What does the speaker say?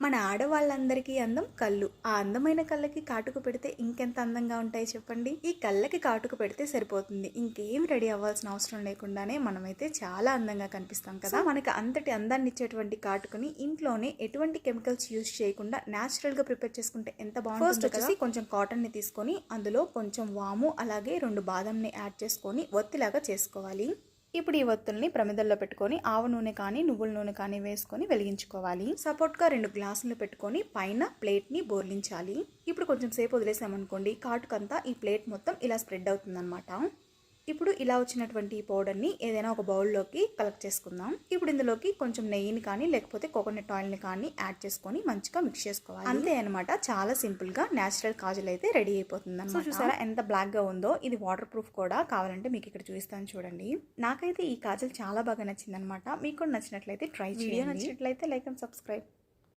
మన ఆడవాళ్ళందరికీ అందం కళ్ళు. ఆ అందమైన కళ్ళకి కాటుక పెడితే ఇంకెంత అందంగా ఉంటాయి చెప్పండి. ఈ కళ్ళకి కాటుక పెడితే సరిపోతుంది, ఇంకేం రెడీ అవ్వాల్సిన అవసరం లేకుండానే మనమైతే చాలా అందంగా కనిపిస్తాం కదా. మనకి అంతటి అందాన్ని ఇచ్చేటువంటి కాటుకని ఇంట్లోనే ఎటువంటి కెమికల్స్ యూజ్ చేయకుండా న్యాచురల్ గా ప్రిపేర్ చేసుకుంటే ఎంత బాగుంటుంది. ఫస్ట్ వచ్చేసి కొంచెం కాటన్ ని తీసుకొని అందులో కొంచెం వాము అలాగే 2 బాదంని యాడ్ చేసుకొని ఒత్తిలాగా చేసుకోవాలి. ఇప్పుడు ఈ ఒత్తుల్ని ప్రమిదల్లో పెట్టుకొని ఆవ నూనె కానీ నువ్వుల నూనె కానీ వేసుకొని వెలిగించుకోవాలి. సపోర్ట్గా 2 గ్లాసులు పెట్టుకొని పైన ప్లేట్ని బోర్లించాలి. ఇప్పుడు కొంచెం సేపు వదిలేసామనుకోండి, కాటుకంతా ఈ ప్లేట్ మొత్తం ఇలా స్ప్రెడ్ అవుతుందన్నమాట. ఇప్పుడు ఇలా వచ్చినటువంటి ఈ పౌడర్ని ఏదైనా ఒక బౌల్లోకి కలెక్ట్ చేసుకుందాం. ఇప్పుడు ఇందులోకి కొంచెం నెయ్యిని కానీ లేకపోతే కోకోనట్ ఆయిల్ని కానీ యాడ్ చేసుకొని మంచిగా మిక్స్ చేసుకోవాలి. అంతే అనమాట, చాలా సింపుల్గా న్యాచురల్ కాజల్ అయితే రెడీ అయిపోతుంది అనమాట. చూసారా ఎంత బ్లాక్గా ఉందో. ఇది వాటర్ ప్రూఫ్ కూడా, కావాలంటే మీకు ఇక్కడ చూపిస్తాను చూడండి. నాకైతే ఈ కాజల్ చాలా బాగా నచ్చింది అనమాట. మీకు కూడా నచ్చినట్లయితే ట్రై చేయండి. నచ్చినట్లయితే లైక్ అండ్ సబ్స్క్రైబ్.